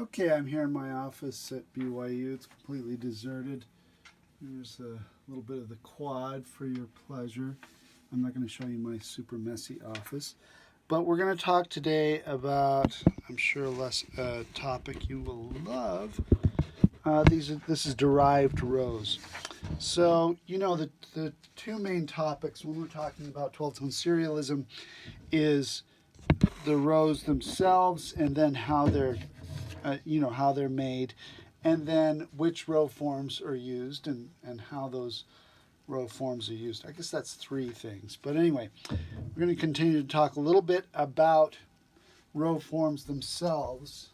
Okay, I'm here in my office at BYU. It's completely deserted. There's a little bit of the quad for your pleasure. I'm not going to show you my super messy office. But we're going to talk today about, I'm sure, a topic you will love. This is derived rows. So, you know, the two main topics when we're talking about 12-tone serialism is the rows themselves and then how they're how they're made, and then which row forms are used and how those row forms are used. I guess that's three things. But anyway, we're going to continue to talk a little bit about row forms themselves.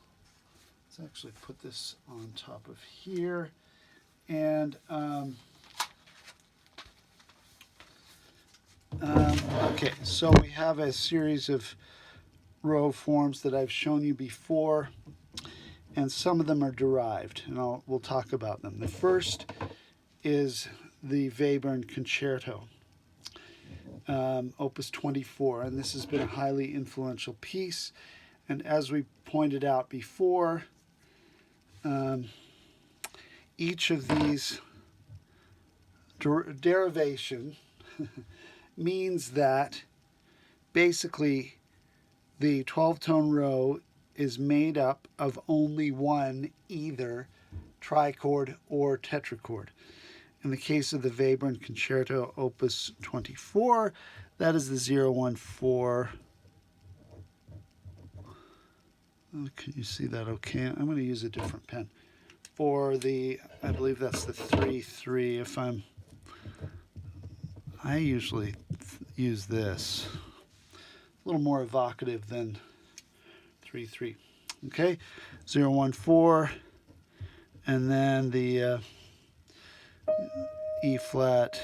Let's actually put this on top of here. And okay, so we have a series of row forms that I've shown you before, and some of them are derived, and we'll talk about them. The first is the Webern Concerto, Opus 24, and this has been a highly influential piece. And as we pointed out before, each of these derivation means that basically the 12-tone row is made up of only one either trichord or tetrachord. In the case of the Webern Concerto Opus 24, that is the 014. Oh, can you see that okay? I'm going to use a different pen. For the, I believe that's the 3-3. I usually use this. A little more evocative than 3-3. Okay, 0-1-4, and then the E flat.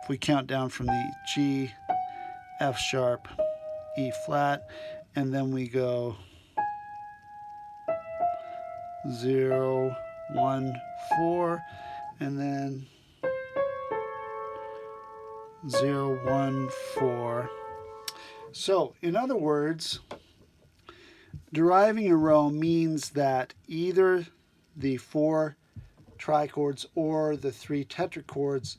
If we count down from the G, F sharp, E flat, and then we go 0-1-4, and then 0-1-4. So, in other words, deriving a row means that either the 4 trichords or the 3 tetrachords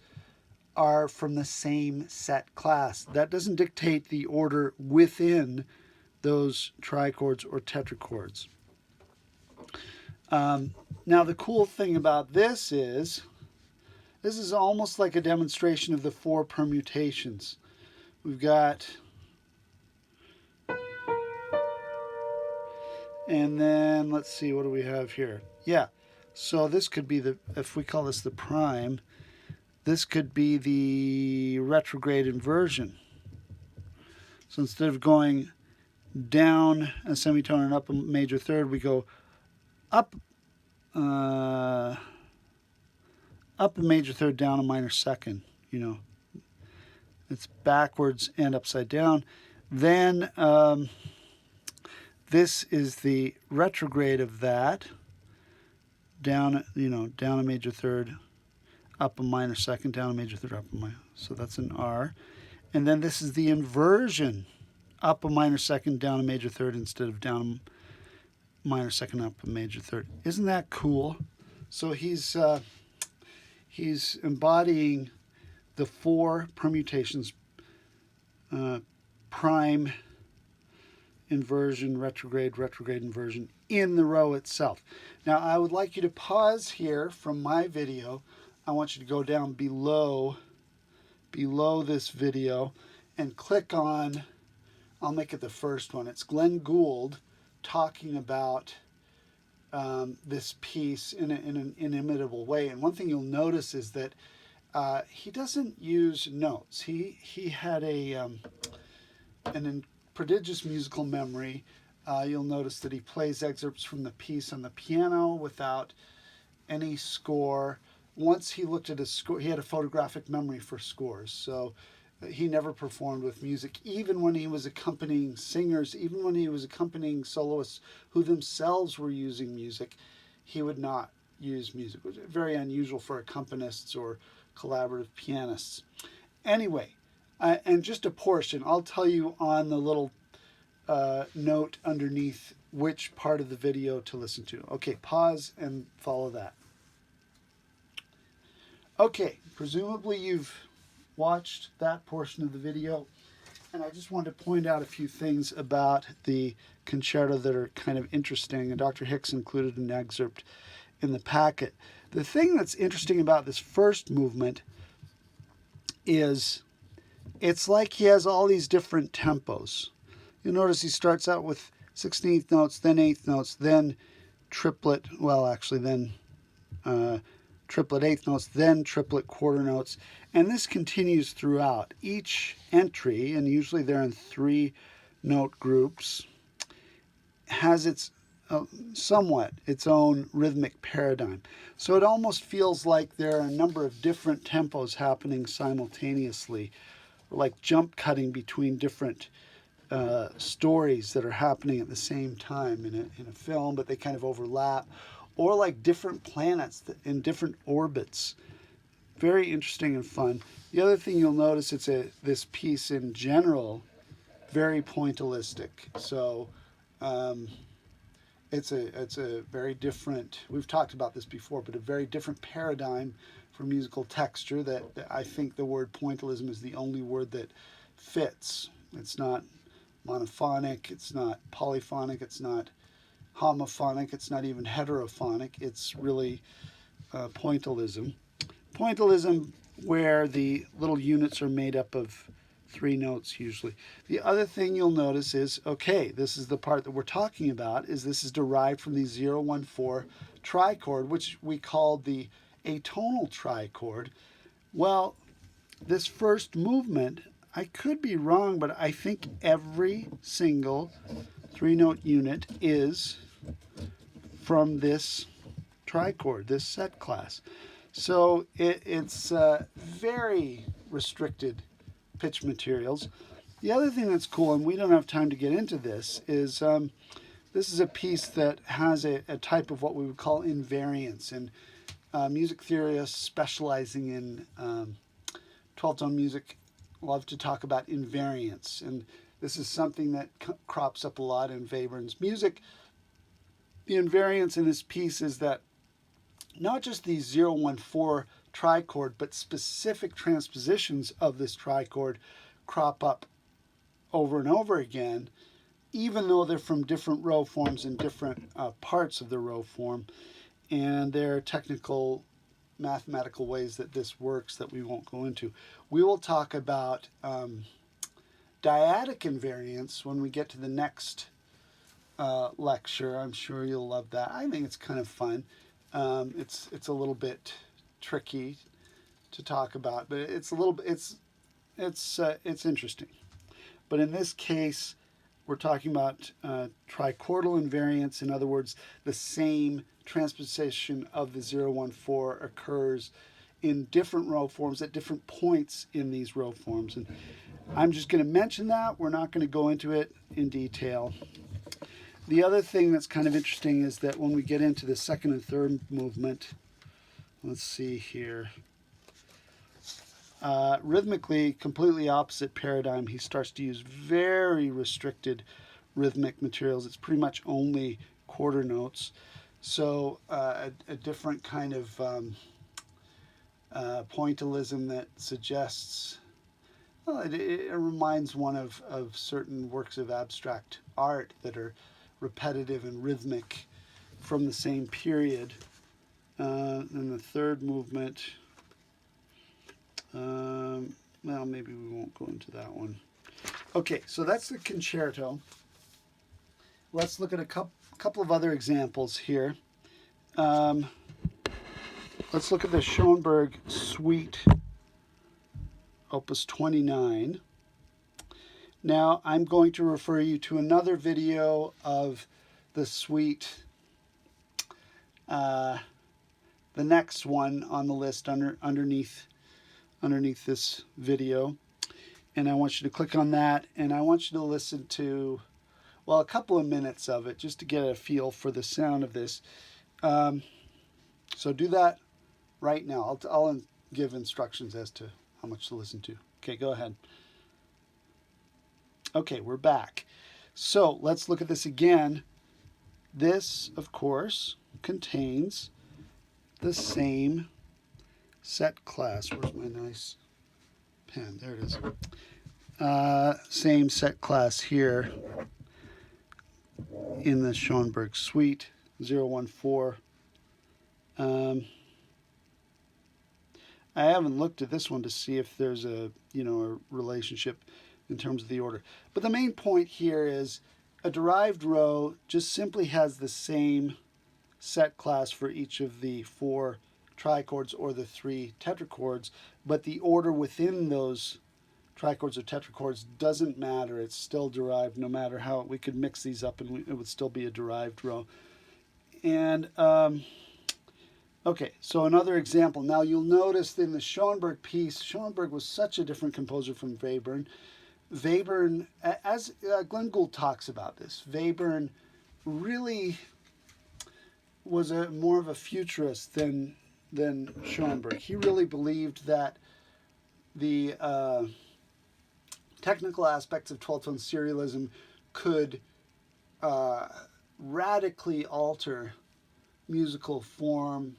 are from the same set class. That doesn't dictate the order within those trichords or tetrachords. Now, the cool thing about this is almost like a demonstration of the 4 permutations. We've got, and then let's see, what do we have here? Yeah, so this could be if we call this the prime, this could be the retrograde inversion. So instead of going down a semitone and up a major third, we go up a major third, down a minor second. It's backwards and upside down. Then this is the retrograde of that. Down a major third, up a minor second, down a major third, up a minor. So that's an R. And then this is the inversion. Up a minor second, down a major third, instead of down a minor second, up a major third. Isn't that cool? So he's embodying the 4 permutations: prime, inversion, retrograde, inversion, in the row itself. Now, I would like you to pause here from my video. I want you to go down below this video and click on, I'll make it the first one. It's Glenn Gould talking about this piece in an inimitable way. And one thing you'll notice is that he doesn't use notes. He had an prodigious musical memory. You'll notice that he plays excerpts from the piece on the piano without any score. Once he looked at a score, he had a photographic memory for scores. So he never performed with music, even when he was accompanying singers, even when he was accompanying soloists who themselves were using music, he would not use music. It was very unusual for accompanists or collaborative pianists. Anyway, and just a portion, I'll tell you on the little note underneath which part of the video to listen to. Okay, pause and follow that. Okay, presumably you've watched that portion of the video, and I just wanted to point out a few things about the concerto that are kind of interesting, and Dr. Hicks included an excerpt in the packet. The thing that's interesting about this first movement is it's like he has all these different tempos. You'll notice he starts out with 16th notes, then 8th notes, then triplet, well actually then triplet eighth notes, then triplet quarter notes, and this continues throughout. Each entry, and usually they're in 3-note groups, has its somewhat its own rhythmic paradigm. So it almost feels like there are a number of different tempos happening simultaneously, like jump cutting between different stories that are happening at the same time in a film, but they kind of overlap, or like different planets in different orbits. Very interesting and fun. The other thing you'll notice, this piece in general, very pointillistic. So it's a very different, we've talked about this before, but a very different paradigm for musical texture that I think the word pointillism is the only word that fits. It's not monophonic, it's not polyphonic, it's not homophonic, it's not even heterophonic. It's really pointillism. Pointillism where the little units are made up of 3 notes usually. The other thing you'll notice is, okay, this is the part that we're talking about, is this is derived from the 0-1-4 trichord, which we called the atonal trichord. Well, this first movement, I could be wrong, but I think every single 3-note unit is from this trichord, this set class. So it's very restricted pitch materials. The other thing that's cool, and we don't have time to get into this, is this is a piece that has a type of what we would call invariance. And music theorists specializing in 12-tone music love to talk about invariance. And this is something that crops up a lot in Webern's music. The invariance in this piece is that not just the 0-1-4 trichord, but specific transpositions of this trichord crop up over and over again, even though they're from different row forms and different parts of the row form. And there are technical mathematical ways that this works that we won't go into. We will talk about dyadic invariance when we get to the next lecture. I'm sure you'll love that. I think it's kind of fun. It's a little bit tricky to talk about, but it's a little bit it's interesting. But in this case, we're talking about trichordal invariance. In other words, the same transposition of the 0-1-4 occurs in different row forms at different points in these row forms. And I'm just going to mention that. We're not going to go into it in detail. The other thing that's kind of interesting is that when we get into the second and third movement, let's see here, rhythmically, completely opposite paradigm. He starts to use very restricted rhythmic materials. It's pretty much only quarter notes. So a different kind of pointillism that suggests, well, it reminds one of certain works of abstract art that are repetitive and rhythmic from the same period. And the third movement, well, maybe we won't go into that one. Okay, so that's the concerto. Let's look at a couple of other examples here. Let's look at the Schoenberg Suite, Opus 29. Now, I'm going to refer you to another video of the suite, the next one on the list underneath this video. And I want you to click on that, and I want you to listen to, well, a couple of minutes of it just to get a feel for the sound of this. So do that right now. I'll give instructions as to how much to listen to. Okay, go ahead. Okay, we're back. So let's look at this again. This, of course, contains the same set class. Where's my nice pen? There it is. Same set class here in the Schoenberg suite, 014. I haven't looked at this one to see if there's a relationship in terms of the order. But the main point here is a derived row just simply has the same set class for each of the 4 trichords or the 3 tetrachords, but the order within those trichords or tetrachords doesn't matter. It's still derived no matter how. We could mix these up and it would still be a derived row. And okay, so another example. Now you'll notice in the Schoenberg piece, Schoenberg was such a different composer from Webern. Webern, as Glenn Gould talks about this, Webern really was more of a futurist than Schoenberg. He really believed that the technical aspects of 12-tone serialism could radically alter musical form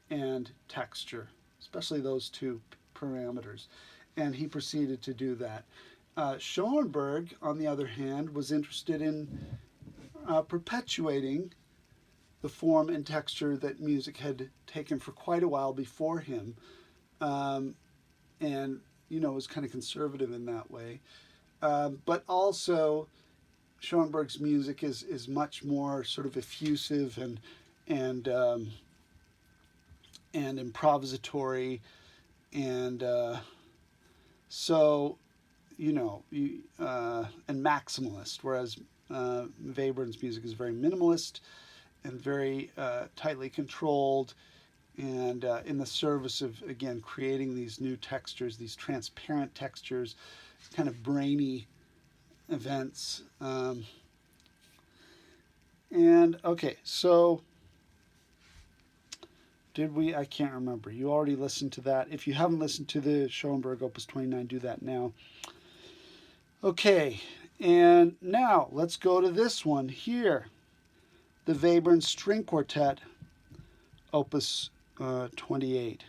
and texture, especially those 2 parameters. And he proceeded to do that. Schoenberg, on the other hand, was interested in perpetuating the form and texture that music had taken for quite a while before him, and was kind of conservative in that way. But also, Schoenberg's music is much more sort of effusive and improvisatory, and and maximalist, whereas Webern's music is very minimalist and very tightly controlled, and in the service of, again, creating these new textures, these transparent textures, kind of brainy events. And okay, so did we? I can't remember. You already listened to that. If you haven't listened to the Schoenberg Opus 29, do that now. Okay, and now let's go to this one here, the Webern String Quartet, Opus 28.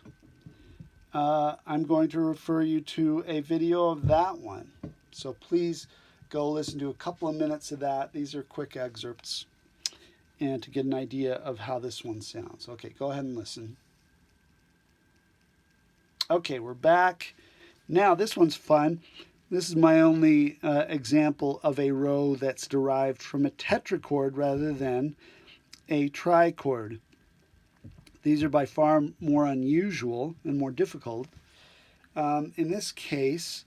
I'm going to refer you to a video of that one, so please go listen to a couple of minutes of that. These are quick excerpts, and to get an idea of how this one sounds. Okay, go ahead and listen. Okay, we're back. Now this one's fun. This is my only example of a row that's derived from a tetrachord rather than a trichord. These are by far more unusual and more difficult. In this case,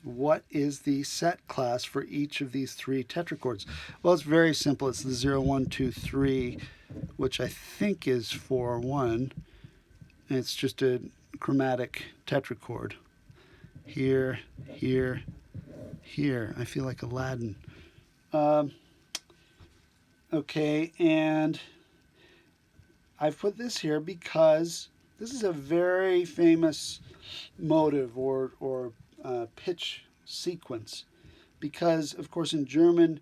what is the set class for each of these 3 tetrachords? Well, it's very simple. It's the 0, 1, 2, 3, which I think is 4, 1. And it's just a chromatic tetrachord. Here, here, here. I feel like Aladdin. Okay, and I've put this here because this is a very famous motive or pitch sequence, because of course in German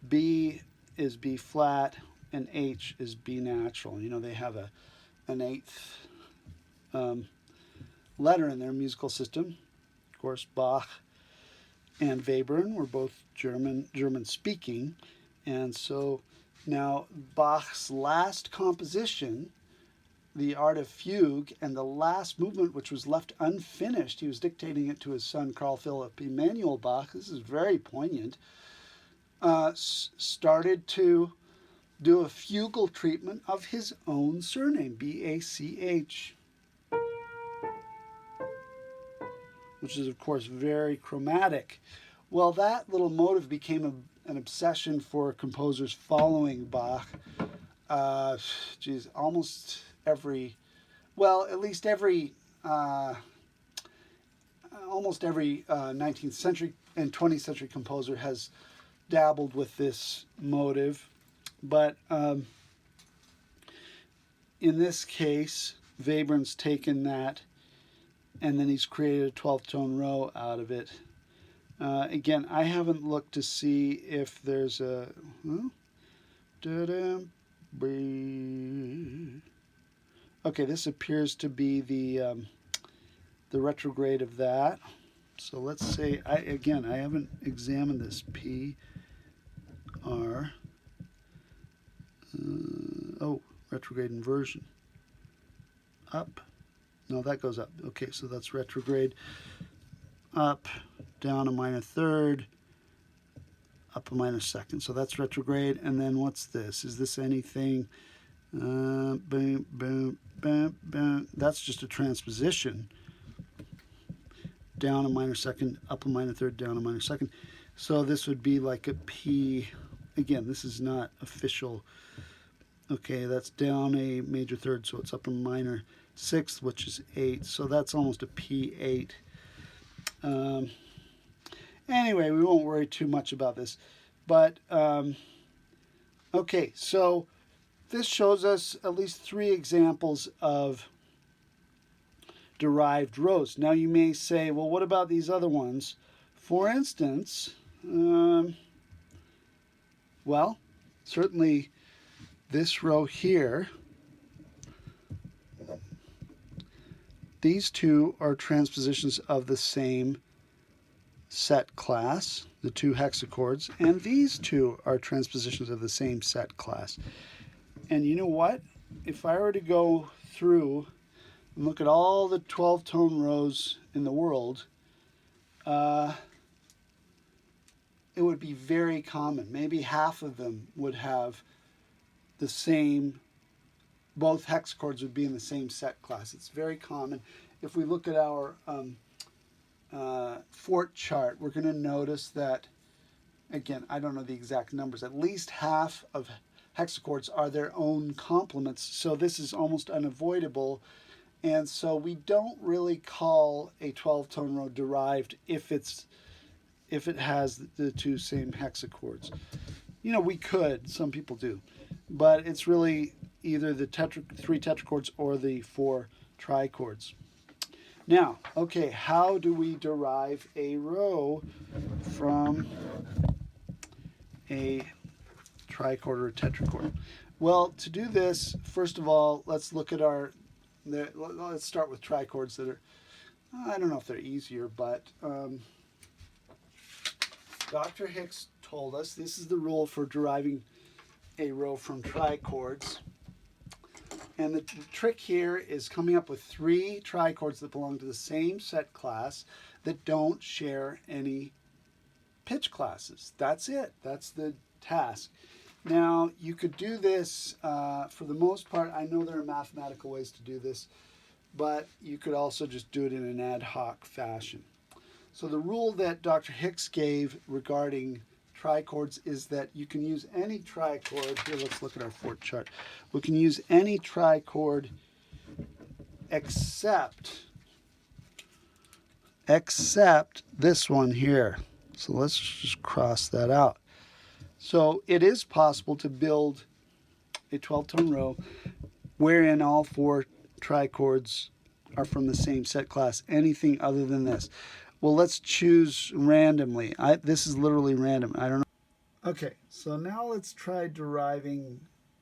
B is B flat and H is B natural. They have an 8th letter in their musical system. Of course, Bach and Webern were both German speaking, and so now Bach's last composition, the Art of Fugue, and the last movement, which was left unfinished, he was dictating it to his son Carl Philipp Emanuel Bach. This is very poignant. Started to do a fugal treatment of his own surname, B-A-C-H, which is, of course, very chromatic. Well, that little motive became an obsession for composers following Bach. Almost every, well, at least almost every 19th century and 20th century composer has dabbled with this motive. But in this case, Webern's taken that and then he's created a 12-tone row out of it. Again, I haven't looked to see if there's a... Well, Okay, this appears to be the retrograde of that. So let's say, again, I haven't examined this. P, R, oh, retrograde inversion. Up. No, that goes up. Okay, so that's retrograde. Up, down a minor third, up a minor second. So that's retrograde. And then what's this? Is this anything? Boom, boom, boom, boom. That's just a transposition. Down a minor second, up a minor third, down a minor second. So this would be like a P. Again, this is not official. Okay, that's down a major third, so it's up a minor sixth, which is 8. So that's almost a P8. Anyway, we won't worry too much about this. But, okay, so this shows us at least 3 examples of derived rows. Now you may say, well, what about these other ones? For instance, well, certainly this row here, these two are transpositions of the same set class, the 2 hexachords, and these two are transpositions of the same set class. And you know what? If I were to go through and look at all the 12-tone rows in the world, it would be very common. Maybe half of them would have the same, both hexachords would be in the same set class. It's very common. If we look at our fort chart, we're going to notice that, again, I don't know the exact numbers, at least half of hexachords are their own complements. So this is almost unavoidable. And so we don't really call a 12-tone row derived if it has the 2 same hexachords. You know, we could, some people do, but it's really either the 3 tetrachords or the 4 trichords. Now, okay, how do we derive a row from a trichord or a tetrachord? Well, to do this, first of all, let's look at let's start with trichords that are, I don't know if they're easier, but Dr. Hicks told us this is the rule for deriving a row from trichords. And the trick here is coming up with 3 trichords that belong to the same set class that don't share any pitch classes. That's it. That's the task. Now, you could do this, for the most part, I know there are mathematical ways to do this, but you could also just do it in an ad hoc fashion. So the rule that Dr. Hicks gave regarding trichords is that you can use any trichord. Here, let's look at our fort chart. We can use any trichord except this one here. So let's just cross that out. So it is possible to build a 12-tone row wherein all 4 trichords are from the same set class. Anything other than this. Well, let's choose randomly. This is literally random. I don't know. Okay, so now let's try deriving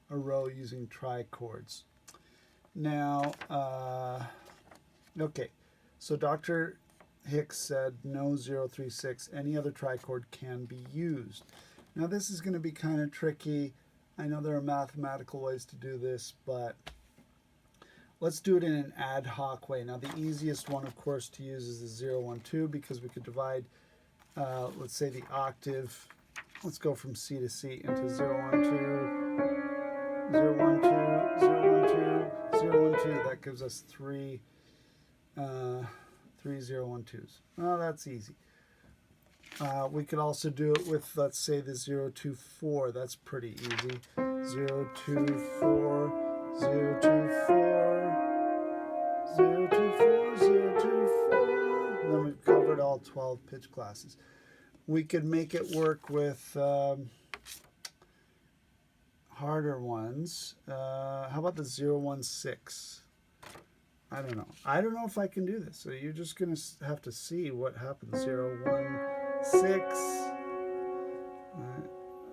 a row using trichords. Now, okay, so Dr. Hicks said no 036. Any other trichord can be used. Now this is going to be kind of tricky. I know there are mathematical ways to do this, but let's do it in an ad hoc way. Now the easiest one, of course, to use is the 0, 1, 2 because we could divide, let's say the octave. Let's go from C to C into 0, 1, 2, 0, 1, 2, 0, 1, 2, 0, 1, 2. That gives us 3 0, 1, 2s. Oh, that's easy. We could also do it with, let's say, the 0, 2, 4. That's pretty easy. 0, 2, 4, 0, 2, 4, 0, 2, 4, 0, 2, 4. And then we've covered all 12 pitch classes. We could make it work with harder ones. How about the 0, 1, 6? I don't know. I don't know if I can do this. So you're just going to have to see what happens. 0, 1, 6.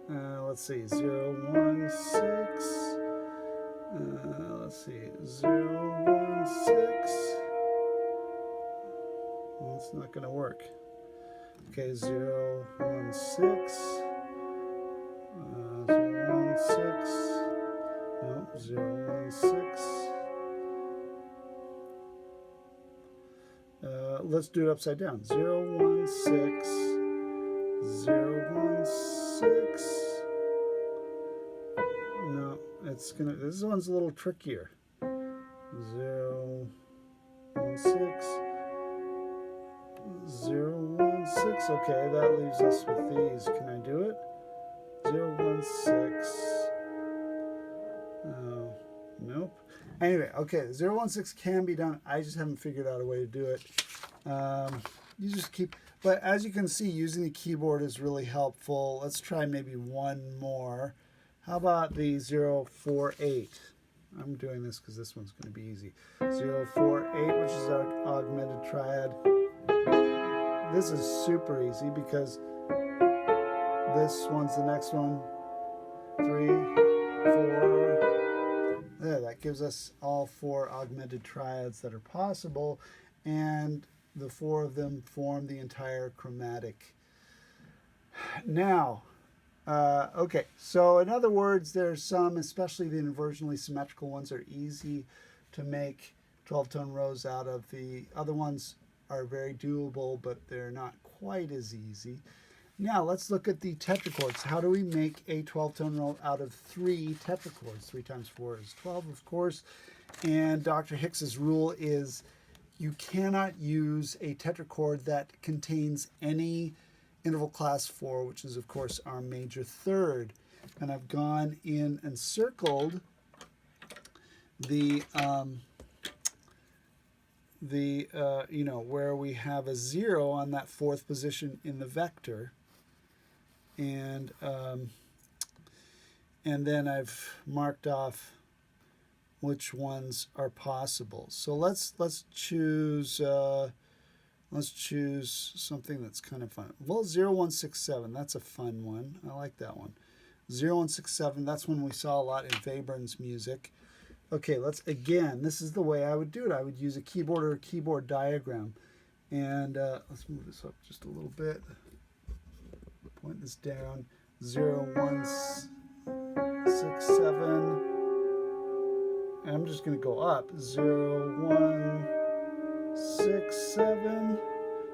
let's see, 0, 1, 6. Let's see, 0, 1, 6. Well, it's not going to work. Okay, 0, 1, 6. 0, 1, 6. No, 0, 1, 6. Let's do it upside down. 0, 1, 6. 0, 1, 6. No, it's gonna. This one's a little trickier. 0, 1, 6. 0, 1, 6. Okay, that leaves us with these. Can I do it? 0, 1, 6. Oh, nope. Anyway, okay, 0, 1, 6 can be done. I just haven't figured out a way to do it. You just keep, but as you can see, using the keyboard is really helpful. Let's try maybe one more. How about the 0, 4, 8? I'm doing this because this one's going to be easy. 0, 4, 8, which is our augmented triad. This is super easy because this one's the next one. 3, 4. There, that gives us all 4 augmented triads that are possible, and the 4 of them form the entire chromatic. Now, okay, so in other words, there's some, especially the inversionally symmetrical ones, are easy to make 12-tone rows out of. The other ones are very doable, but they're not quite as easy. Now, let's look at the tetrachords. How do we make a 12-tone row out of 3 tetrachords? 3 times 4 is 12, of course. And Dr. Hicks's rule is you cannot use a tetrachord that contains any interval class 4, which is, of course, our major third. And I've gone in and circled the you know, where we have a 0 on that 4th position in the vector. And then I've marked off which ones are possible. So let's choose something that's kind of fun. Well, 0, 1, 6, 7. That's a fun one. I like that one. 0, 1, 6, 7. That's one we saw a lot in Webern's music. Okay, again, this is the way I would do it. I would use a keyboard or a keyboard diagram. And let's move this up just a little bit. Point this down. 0, 1, 6, 7. And I'm just going to go up. 0, 1, 6, 7.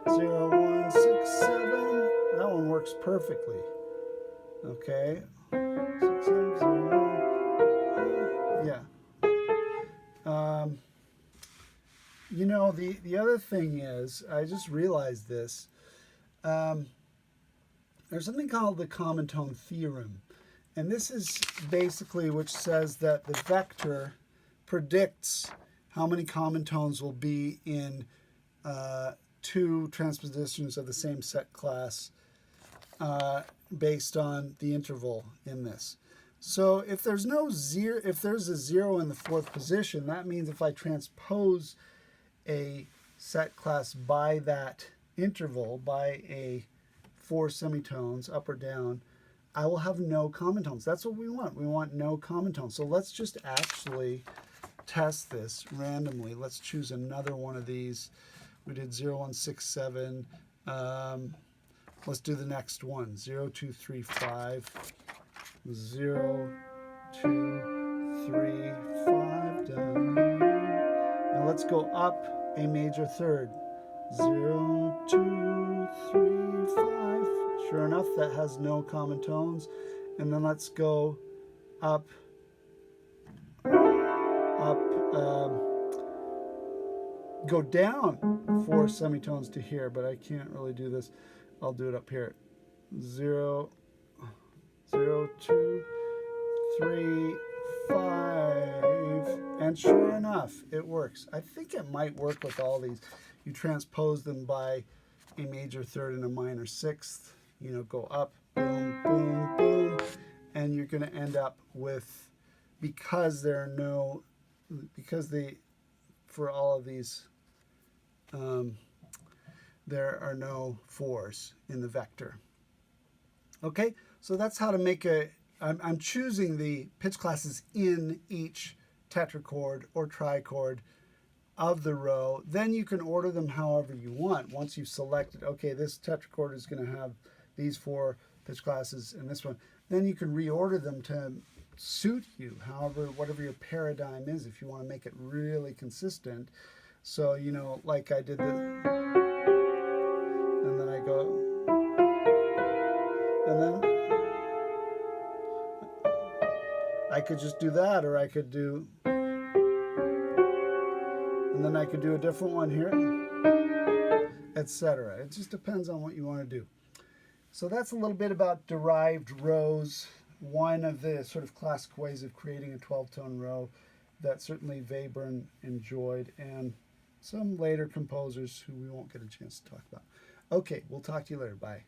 0, 1, 6, 7. That one works perfectly. Okay. 6, 7, 0, 1. Yeah. You know, the other thing is, I just realized this. There's something called the common tone theorem. And this is basically which says that the vector predicts how many common tones will be in 2 transpositions of the same set class based on the interval in this. So if there's no 0, if there's a 0 in the 4th position, that means if I transpose a set class by that interval, by a 4 semitones up or down, I will have no common tones. That's what we want. We want no common tones. So let's just actually test this randomly. Let's choose another one of these. We did 0, 1, 6, 7. Let's do the next one. 0, 2, 3, 5. 0, 2, 3, 5. Done. Now let's go up a major third. 0, 2, 3, 5. Sure enough, that has no common tones. And then let's go up, go down 4 semitones to here, but I can't really do this. I'll do it up here. 0, 0, 2, 3, 5. And sure enough, it works. I think it might work with all these. You transpose them by a major third and a minor 6th. You know, go up, boom, boom, boom. And you're going to end up with, because there are no, for all of these, there are no 4s in the vector. Okay, So that's how to make I'm choosing the pitch classes in each tetrachord or trichord of the row. Then you can order them however you want. Once you've selected, okay, this tetrachord is going to have these 4 pitch classes and this one, then you can reorder them to suit you, however, whatever your paradigm is, if you want to make it really consistent. So, you know, like I did and then I go, and then I could just do that, or I could do, and then I could do a different one here, etc. It just depends on what you want to do. So that's a little bit about derived rows, one of the sort of classic ways of creating a 12-tone row that certainly Webern enjoyed, and some later composers who we won't get a chance to talk about. Okay, we'll talk to you later. Bye.